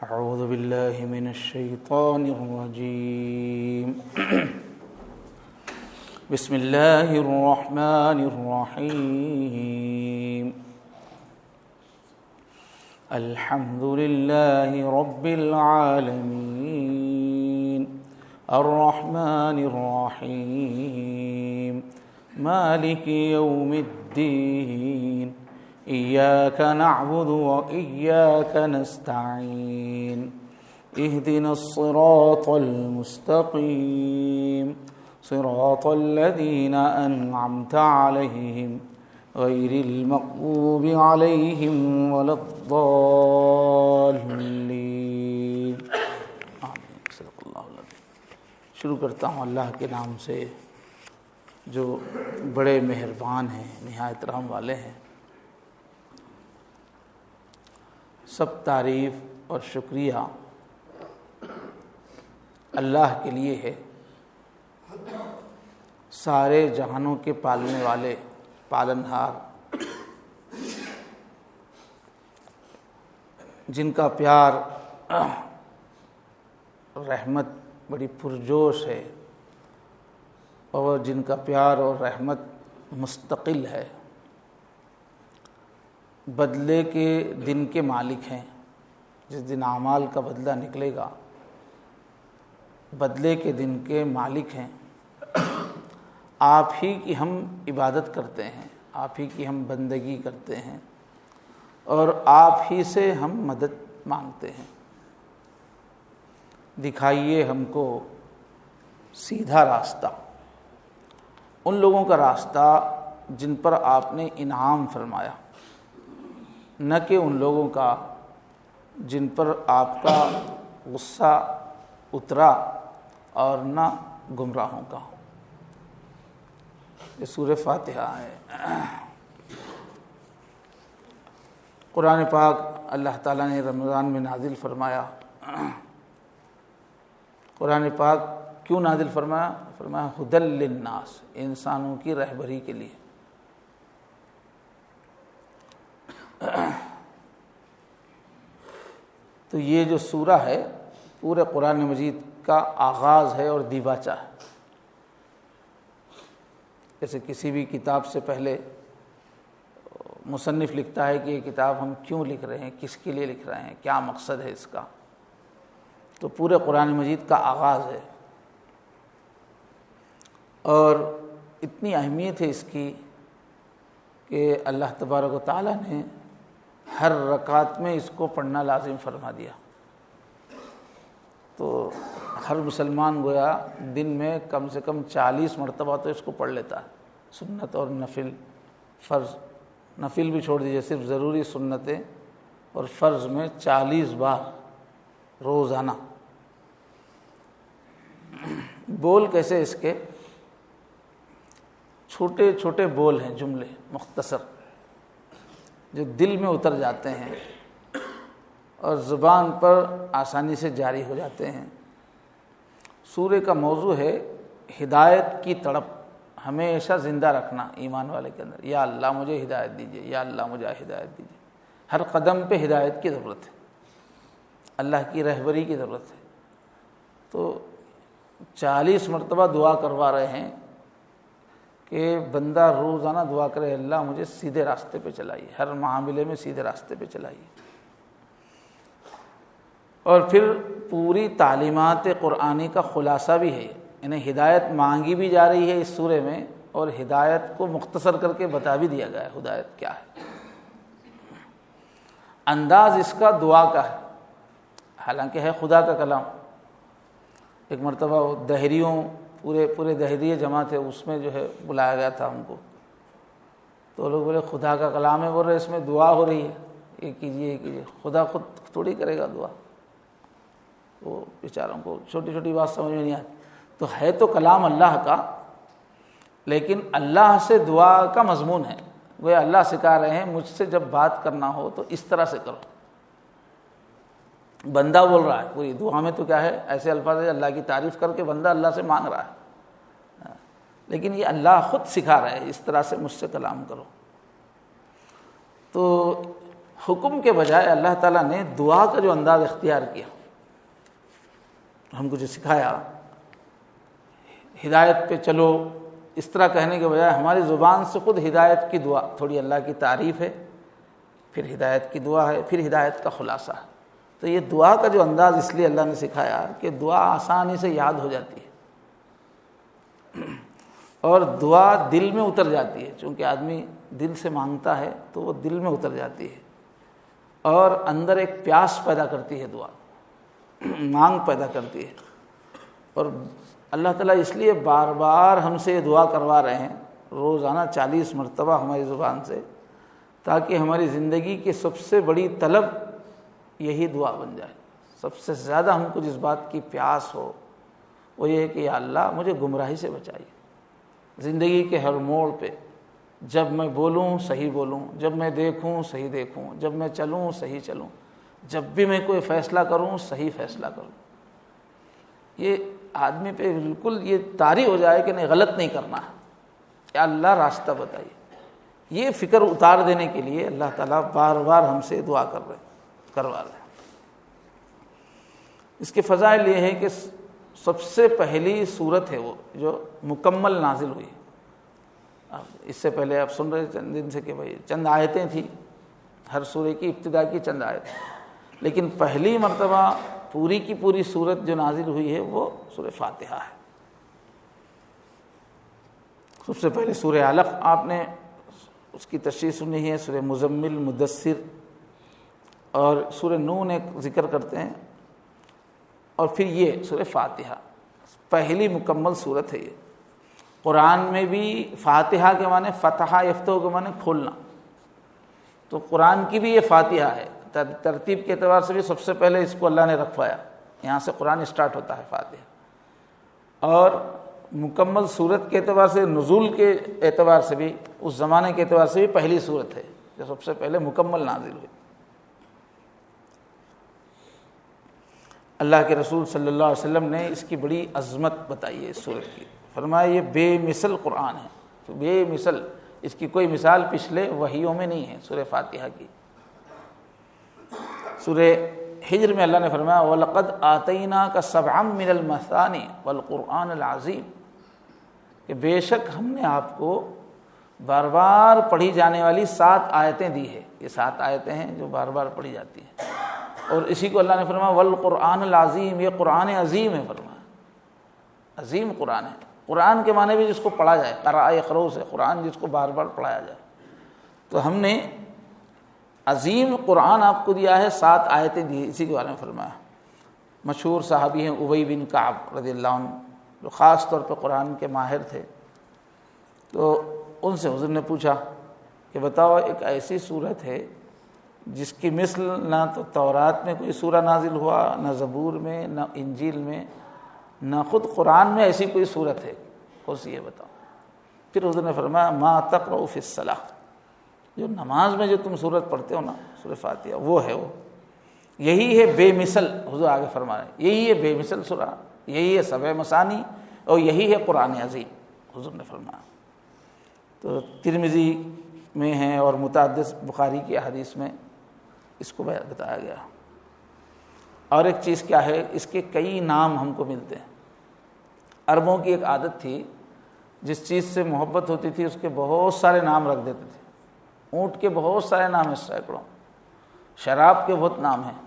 اعوذ باللہ من الشیطان الرجیم بسم اللہ الرحمن الرحیم الحمد للہ رب العالمین الرحمن الرحیم مالک یوم الدین إياك نعبد وإياك نستعين اهدنا الصراط المستقيم صراط الذين أنعمت عليهم غير المغضوب عليهم ولا الضالين آمین صدق اللہ العظیم۔ شروع کرتا ہوں اللہ کے نام سے جو بڑے مہربان ہیں، نہایت رحم والے ہیں۔ سب تعریف اور شکریہ اللہ کے لیے ہے، سارے جہانوں کے پالنے والے، پالنہار، جن کا پیار رحمت بڑی پرجوش ہے اور جن کا پیار اور رحمت مستقل ہے، بدلے کے دن کے مالک ہیں۔ جس دن اعمال کا بدلہ نکلے گا، بدلے کے دن کے مالک ہیں۔ آپ ہی کی ہم عبادت کرتے ہیں، آپ ہی کی ہم بندگی کرتے ہیں اور آپ ہی سے ہم مدد مانگتے ہیں۔ دکھائیے ہم کو سیدھا راستہ، ان لوگوں کا راستہ جن پر آپ نے انعام فرمایا، نہ کہ ان لوگوں کا جن پر آپ کا غصہ اترا اور نہ گمراہوں کا۔ یہ سورہ فاتحہ ہے۔ قرآن پاک اللہ تعالیٰ نے رمضان میں نازل فرمایا۔ قرآن پاک کیوں نازل فرمایا؟ فرمایا ھدی للناس، انسانوں کی رہبری کے لیے۔ تو یہ جو سورہ ہے پورے قرآن مجید کا آغاز ہے اور دیباچہ ہے۔ جیسے کسی بھی کتاب سے پہلے مصنف لکھتا ہے کہ یہ کتاب ہم کیوں لکھ رہے ہیں، کس کے لیے لکھ رہے ہیں، کیا مقصد ہے اس کا، تو پورے قرآن مجید کا آغاز ہے۔ اور اتنی اہمیت ہے اس کی کہ اللہ تبارک و تعالیٰ نے ہر رکعت میں اس کو پڑھنا لازم فرما دیا۔ تو ہر مسلمان گویا دن میں کم سے کم 40 مرتبہ تو اس کو پڑھ لیتا ہے، سنت اور نفل، فرض نفل بھی چھوڑ دیجیے، صرف ضروری سنتیں اور فرض میں 40 بار روزانہ۔ بول کیسے اس کے؟ چھوٹے چھوٹے بول ہیں، جملے مختصر جو دل میں اتر جاتے ہیں اور زبان پر آسانی سے جاری ہو جاتے ہیں۔ سورہ کا موضوع ہے ہدایت کی تڑپ، ہمیشہ زندہ رکھنا ایمان والے کے اندر۔ یا اللہ مجھے ہدایت دیجیے، یا اللہ مجھے ہدایت دیجیے۔ ہر قدم پہ ہدایت کی ضرورت ہے، اللہ کی رہبری کی ضرورت ہے۔ تو 40 مرتبہ دعا کروا رہے ہیں کہ بندہ روزانہ دعا کرے، اللہ مجھے سیدھے راستے پہ چلائیے، ہر معاملے میں سیدھے راستے پہ چلائیے۔ اور پھر پوری تعلیمات قرآنی کا خلاصہ بھی ہے، انہیں ہدایت مانگی بھی جا رہی ہے اس سورے میں، اور ہدایت کو مختصر کر کے بتا بھی دیا گیا ہے ہدایت کیا ہے۔ انداز اس کا دعا کا ہے، حالانکہ ہے خدا کا کلام۔ ایک مرتبہ وہ دہریوں پورے دہریے جمع تھے، اس میں جو ہے بلایا گیا تھا ہم کو، تو لوگ بولے خدا کا کلام ہے، بول رہے اس میں دعا ہو رہی ہے، یہ کیجیے یہ کیجیے۔ خدا خود تھوڑی کرے گا دعا، وہ بیچاروں کو چھوٹی چھوٹی بات سمجھ میں نہیں آتی۔ تو ہے تو کلام اللہ کا، لیکن اللہ سے دعا کا مضمون ہے۔ وہ اللہ سکھا رہے ہیں مجھ سے جب بات کرنا ہو تو اس طرح سے کرو۔ بندہ بول رہا ہے، پوری دعا میں تو کیا ہے، ایسے الفاظ ہے اللہ کی تعریف کر کے بندہ اللہ سے مانگ رہا ہے، لیکن یہ اللہ خود سکھا رہے ہیں اس طرح سے مجھ سے کلام کرو۔ تو حکم کے بجائے اللہ تعالیٰ نے دعا کا جو انداز اختیار کیا، ہم کو جو سکھایا، ہدایت پہ چلو، اس طرح کہنے کے بجائے ہماری زبان سے خود ہدایت کی دعا، تھوڑی اللہ کی تعریف ہے، پھر ہدایت کی دعا ہے، پھر ہدایت کا خلاصہ ہے۔ تو یہ دعا کا جو انداز اس لیے اللہ نے سکھایا کہ دعا آسانی سے یاد ہو جاتی ہے اور دعا دل میں اتر جاتی ہے، چونکہ آدمی دل سے مانگتا ہے تو وہ دل میں اتر جاتی ہے اور اندر ایک پیاس پیدا کرتی ہے، دعا مانگ پیدا کرتی ہے۔ اور اللہ تعالیٰ اس لیے بار بار ہم سے یہ دعا کروا رہے ہیں، روزانہ 40 مرتبہ ہماری زبان سے، تاکہ ہماری زندگی کی سب سے بڑی طلب یہی دعا بن جائے۔ سب سے زیادہ ہم کو جس بات کی پیاس ہو وہ یہ ہے کہ یا اللہ مجھے گمراہی سے بچائیے۔ زندگی کے ہر موڑ پہ جب میں بولوں صحیح بولوں، جب میں دیکھوں صحیح دیکھوں، جب میں چلوں صحیح چلوں، جب بھی میں کوئی فیصلہ کروں صحیح فیصلہ کروں۔ یہ آدمی پہ بالکل یہ طاری ہو جائے کہ نہیں، غلط نہیں کرنا ہے، یا اللہ راستہ بتائیے۔ یہ فکر اتار دینے کے لیے اللہ تعالیٰ بار بار ہم سے دعا کروا رہے ہیں۔ اس کے فضائل یہ ہے کہ سب سے پہلی صورت ہے وہ جو مکمل نازل ہوئی۔ اس سے پہلے آپ سن رہے چند دن سے کہ بھائی چند آیتیں تھیں، ہر سورہ کی ابتدا کی چند آیتیں، لیکن پہلی مرتبہ پوری کی پوری صورت جو نازل ہوئی ہے وہ سورہ فاتحہ ہے۔ سب سے پہلے سورہ علق آپ نے اس کی تشریح سنی ہے، سورہ مزمل، مدثر اور سورہ نون ایک ذکر کرتے ہیں، اور پھر یہ سورہ فاتحہ پہلی مکمل صورت ہے۔ یہ قرآن میں بھی فاتحہ کے معنی فتح یفتح کے معنی کھولنا، تو قرآن کی بھی یہ فاتحہ ہے۔ ترتیب کے اعتبار سے بھی سب سے پہلے اس کو اللہ نے رکھوایا، یہاں سے قرآن اسٹارٹ ہوتا ہے فاتحہ، اور مکمل صورت کے اعتبار سے، نزول کے اعتبار سے بھی، اس زمانے کے اعتبار سے بھی پہلی صورت ہے جو سب سے پہلے مکمل نازل ہوئی۔ اللہ کے رسول صلی اللہ علیہ وسلم نے اس کی بڑی عظمت بتائی ہے اس صورت کی، فرمایا یہ بے مثل قرآن ہے، بے مثل، اس کی کوئی مثال پچھلے وحیوں میں نہیں ہے۔ سورہ فاتحہ کی سورہ ہجر میں اللہ نے فرمایا وَلَقَدْ آتَيْنَاكَ سَبْعًا مِّنَ الْمَثَانِ وَالْقُرْآنِ الْعَظِيمِ، کہ بے شک ہم نے آپ کو بار بار پڑھی جانے والی 7 آیتیں دی ہے۔ یہ 7 آیتیں ہیں جو بار بار پڑھی جاتی ہیں، اور اسی کو اللہ نے فرمایا والقرآن العظیم، یہ قرآن عظیم ہے، فرمایا عظیم قرآن ہے۔ قرآن کے معنی بھی جس کو پڑھا جائے، قرأ یقرؤ سے قرآن جس کو بار بار پڑھایا جائے، تو ہم نے عظیم قرآن آپ کو دیا ہے، 7 آیتیں دی، اسی کے بارے میں فرمایا۔ مشہور صحابی ہیں ابی بن کعب رضی اللہ عنہ، جو خاص طور پہ قرآن کے ماہر تھے، تو ان سے حضور نے پوچھا کہ بتاؤ ایک ایسی صورت ہے جس کی مثل نہ تو تورات میں کوئی سورہ نازل ہوا، نہ زبور میں، نہ انجیل میں، نہ خود قرآن میں ایسی کوئی صورت ہے، کون سی ہے بتاؤ۔ پھر حضور نے فرمایا ما تقرؤ فی الصلاۃ، جو نماز میں جو تم صورت پڑھتے ہو نا، سورہ فاتحہ، وہ ہے، وہ یہی ہے بے مثل۔ حضور آگے فرما رہے ہیں یہی ہے بے مثل سورہ، یہی ہے 7 مثانی، اور یہی ہے قرآن عظیم، حضور نے فرمایا۔ تو ترمذی میں ہے اور متعدد بخاری کی احادیث میں اس کو بتایا گیا۔ اور ایک چیز کیا ہے، اس کے کئی نام ہم کو ملتے ہیں۔ عربوں کی ایک عادت تھی، جس چیز سے محبت ہوتی تھی اس کے بہت سارے نام رکھ دیتے تھے۔ اونٹ کے بہت سارے نام ہیں، سینکڑوں، شراب کے بہت نام ہیں،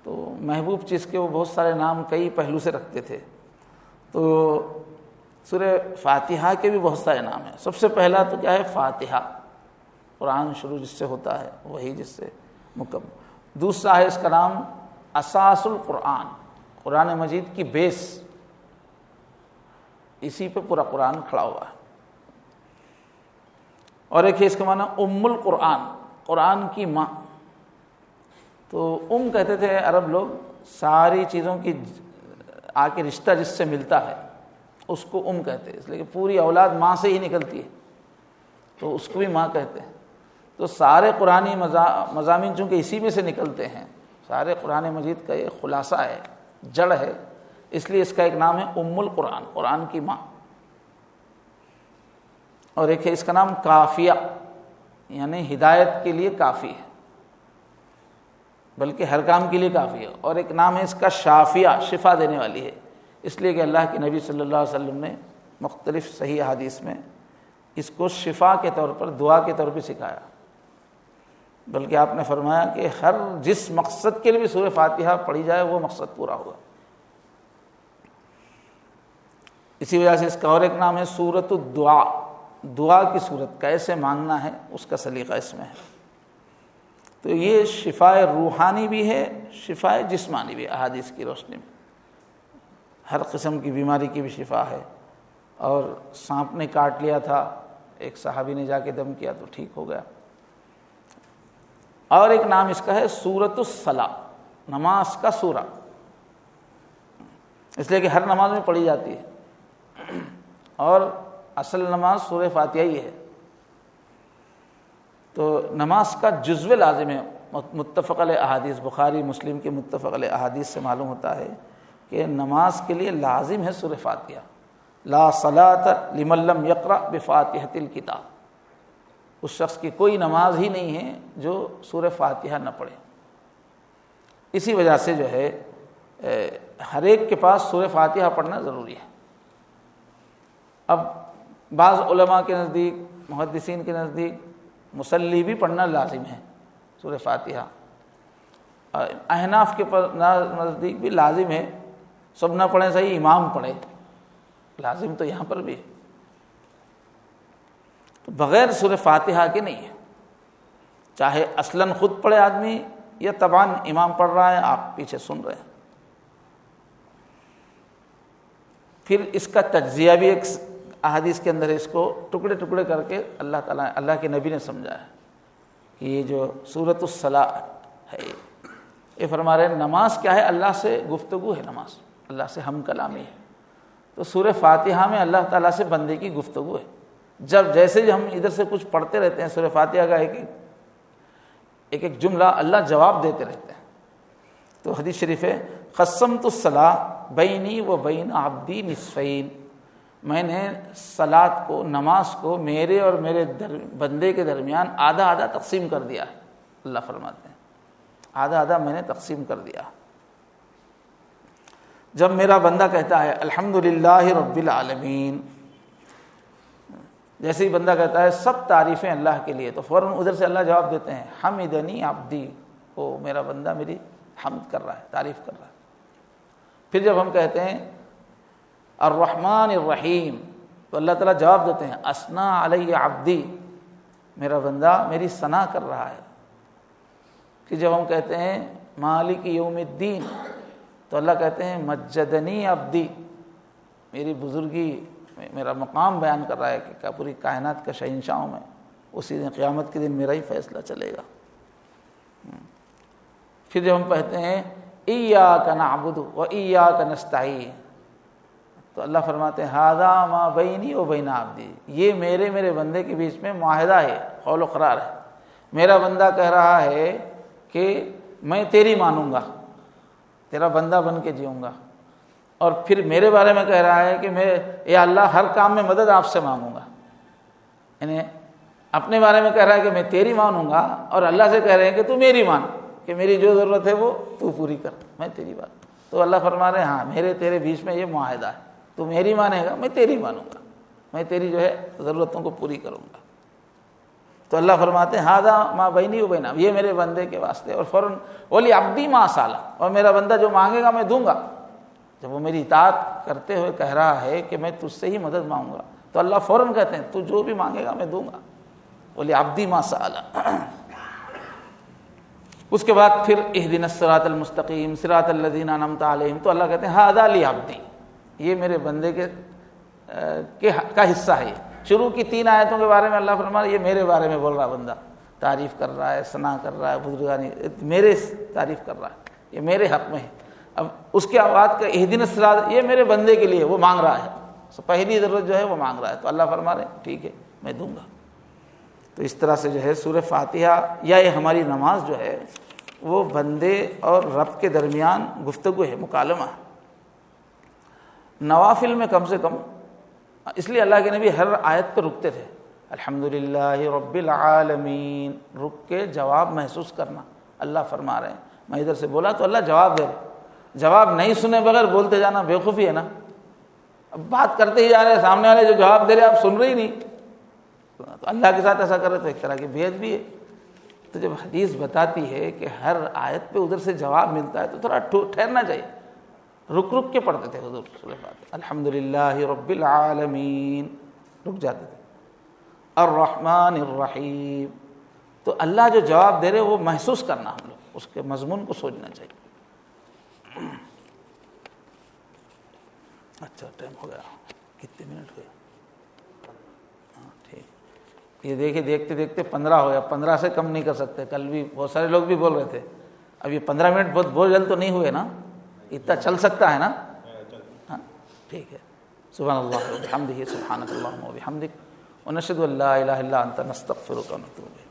تو محبوب چیز کے وہ بہت سارے نام کئی پہلو سے رکھتے تھے۔ تو سورہ فاتحہ کے بھی بہت سارے نام ہیں۔ سب سے پہلا تو کیا ہے، فاتحہ، قرآن شروع جس سے ہوتا ہے وہی جس سے مکمل۔ دوسرا ہے اس کا نام اساس القرآن، قرآن مجید کی بیس، اسی پہ پورا قرآن کھڑا ہوا ہے۔ اور ایک ہے اس کا معنی ام القرآن، قرآن کی ماں۔ تو کہتے تھے عرب لوگ، ساری چیزوں کی آ کے رشتہ جس سے ملتا ہے اس کو کہتے ہیں، اس لیے کہ پوری اولاد ماں سے ہی نکلتی ہے، تو اس کو بھی ماں کہتے ہیں۔ تو سارے قرآنی مضامین چونکہ اسی میں سے نکلتے ہیں، سارے قرآن مجید کا یہ خلاصہ ہے، جڑ ہے، اس لیے اس کا ایک نام ہے ام القرآن، قرآن کی ماں۔ اور ایک ہے اس کا نام کافیہ، یعنی ہدایت کے لیے کافی ہے، بلکہ ہر کام کے لیے کافی ہے۔ اور ایک نام ہے اس کا شافیہ، شفا دینے والی ہے، اس لیے کہ اللہ کے نبی صلی اللہ علیہ وسلم نے مختلف صحیح احادیث میں اس کو شفا کے طور پر، دعا کے طور پہ سکھایا، بلکہ آپ نے فرمایا کہ ہر جس مقصد کے لیے بھی سورہ فاتحہ پڑھی جائے وہ مقصد پورا ہوگا۔ اسی وجہ سے اس کا اور ایک نام ہے سورۃ الدعاء، دعا کی صورت، کیسے مانگنا ہے اس کا سلیقہ اس میں ہے۔ تو یہ شفاء روحانی بھی ہے، شفاء جسمانی بھی، احادیث کی روشنی میں ہر قسم کی بیماری کی بھی شفا ہے۔ اور سانپ نے کاٹ لیا تھا، ایک صحابی نے جا کے دم کیا تو ٹھیک ہو گیا۔ اور ایک نام اس کا ہے سورۃ الصلاۃ، نماز کا سورہ، اس لیے کہ ہر نماز میں پڑھی جاتی ہے، اور اصل نماز سورہ فاتحہ ہی ہے۔ تو نماز کا جزو لازم ہے، متفق علیہ احادیث، بخاری مسلم کے متفق علیہ احادیث سے معلوم ہوتا ہے کہ نماز کے لیے لازم ہے سورہ فاتحہ۔ لا صلاۃ لمن لم یقرأ بفاتحۃ الکتاب، اس شخص کی کوئی نماز ہی نہیں ہے جو سورہ فاتحہ نہ پڑھے۔ اسی وجہ سے جو ہے ہر ایک کے پاس سورہ فاتحہ پڑھنا ضروری ہے۔ اب بعض علماء کے نزدیک، محدثین کے نزدیک مصلی بھی پڑھنا لازم ہے سورہ فاتحہ، احناف کے نزدیک بھی لازم ہے، سب نہ پڑھیں صحیح، امام پڑھے، لازم تو یہاں پر بھی ہے، تو بغیر سورہ فاتحہ کے نہیں ہے، چاہے اصلاً خود پڑھے آدمی یا تبعاً امام پڑھ رہا ہے آپ پیچھے سن رہے ہیں۔ پھر اس کا تجزیہ بھی ایک احادیث کے اندر ہے، اس کو ٹکڑے ٹکڑے کر کے اللہ کے نبی نے سمجھایا کہ یہ جو سورۃ الصلاۃ ہے، یہ فرما رہے ہیں نماز کیا ہے، اللہ سے گفتگو ہے، نماز اللہ سے ہم کلامی ہے۔ تو سورہ فاتحہ میں اللہ تعالیٰ سے بندے کی گفتگو ہے، جیسے ہم ادھر سے کچھ پڑھتے رہتے ہیں سورہ فاتحہ کا ایک جملہ اللہ جواب دیتے رہتے ہیں۔ تو حدیث شریف ہے قسمت الصلاۃ بینی و بین عبدی نصفین، میں نے صلاۃ کو، نماز کو میرے اور میرے بندے کے درمیان آدھا آدھا تقسیم کر دیا ہے، اللہ فرماتے ہیں آدھا آدھا میں نے تقسیم کر دیا۔ جب میرا بندہ کہتا ہے الحمدللہ رب العالمین، جیسے ہی بندہ کہتا ہے سب تعریفیں اللہ کے لیے، تو فوراً ادھر سے اللہ جواب دیتے ہیں حمدنی عبدی، او میرا بندہ میری حمد کر رہا ہے، تعریف کر رہا ہے۔ پھر جب ہم کہتے ہیں الرحمن الرحیم، تو اللہ تعالیٰ جواب دیتے ہیں اثنا علی عبدی، میرا بندہ میری ثنا کر رہا ہے۔ کہ جب ہم کہتے ہیں مالک یوم الدین، تو اللہ کہتے ہیں مجدنی عبدی، میری بزرگی، میرا مقام بیان کر رہا ہے کہ پوری کائنات کا شہنشاہ ہوں میں، اسی دن قیامت کے دن میرا ہی فیصلہ چلے گا۔ پھر جب ہم کہتے ہیں ایاک نعبد و ایاک نستعین، تو اللہ فرماتے ہیں ھذا ما بینی و بین عبدی، یہ میرے بندے کے بیچ میں معاہدہ ہے، قول و قرار ہے۔ میرا بندہ کہہ رہا ہے کہ میں تیری مانوں گا، تیرا بندہ بن کے جیوں گا، اور پھر میرے بارے میں کہہ رہا ہے کہ میں یا اللہ ہر کام میں مدد آپ سے مانگوں گا، یعنی اپنے بارے میں کہہ رہا ہے کہ میں تیری مانوں گا، اور اللہ سے کہہ رہے ہیں کہ تو میری مان، کہ میری جو ضرورت ہے وہ تو پوری کر، میں تیری بات۔ تو اللہ فرما رہے ہیں ہاں میرے تیرے بیچ میں یہ معاہدہ ہے، تو میری مانے گا میں تیری مانوں گا، میں تیری جو ہے ضرورتوں کو پوری کروں گا۔ تو اللہ فرماتے ہیں ھذا ما بینی و بین، یہ میرے بندے کے واسطے، اور فوراً ولی عبدی ما سالا، اور میرا بندہ جو مانگے گا میں دوں گا۔ جب وہ میری اطاعت کرتے ہوئے کہہ رہا ہے کہ میں تجھ سے ہی مدد مانگوں گا، تو اللہ فوراً کہتے ہیں تو جو بھی مانگے گا میں دوں گا، ولی عبدی ما سالا۔ اس کے بعد پھر اہدنا الصراط المستقیم صراط الذین انعمت علیہم، تو اللہ کہتے ہیں ھذا لی عبدی، یہ میرے بندے کا حصہ ہے۔ شروع کی 3 آیتوں کے بارے میں اللہ فرما رہا ہے یہ میرے بارے میں بول رہا بندہ، تعریف کر رہا ہے، ثنا کر رہا ہے، بزرگانی میرے تعریف کر رہا ہے، یہ میرے حق میں ہے۔ اب اس کے بعد کا اہدنا الصراط، یہ میرے بندے کے لیے وہ مانگ رہا ہے، پہلی ضرورت جو ہے وہ مانگ رہا ہے، تو اللہ فرما رہے ہیں ٹھیک ہے میں دوں گا۔ تو اس طرح سے جو ہے سورہ فاتحہ یا یہ ہماری نماز جو ہے وہ بندے اور رب کے درمیان گفتگو ہے، مکالمہ ہے۔ نوافل میں کم سے کم، اس لیے اللہ کے نبی ہر آیت پہ رکتے تھے، الحمدللہ رب العالمین، رک کے جواب محسوس کرنا، اللہ فرما رہے ہیں میں ادھر سے بولا تو اللہ جواب دے رہا. جواب نہیں سنے بغیر بولتے جانا بیوقوفی ہے نا. اب بات کرتے ہی جا رہے ہیں, سامنے والے جو جواب دے رہے آپ سن رہے ہی نہیں. تو اللہ کے ساتھ ایسا کرے تو ایک طرح کی بے ادبی ہے. تو جب حدیث بتاتی ہے کہ ہر آیت پہ ادھر سے جواب ملتا ہے تو تھوڑا ٹھہرنا چاہیے. رک رک کے پڑھتے تھے حضور صلی اللہ علیہ وسلم, الحمدللہ رب العالمین, رک جاتے تھے, الرحمن الرحیم. تو اللہ جو جواب دے رہے وہ محسوس کرنا, ہم لوگ اس کے مضمون کو سوچنا چاہیے. اچھا ٹائم ہو گیا, کتنے منٹ ہوئے؟ ہاں ٹھیک. یہ دیکھیں دیکھتے دیکھتے 15 ہو گیا, 15 سے کم نہیں کر سکتے. کل بھی بہت سارے لوگ بھی بول رہے تھے. اب یہ 15 منٹ بہت بوجھل تو نہیں ہوئے نا, اتنا چل سکتا ہے نا. ہاں ٹھیک ہے. سبحان اللہ و بحمدہ, سبحانک اللہم و بحمدک, ونشہد ان لا الہ الا انت, نستغفرک و نتوب الیک.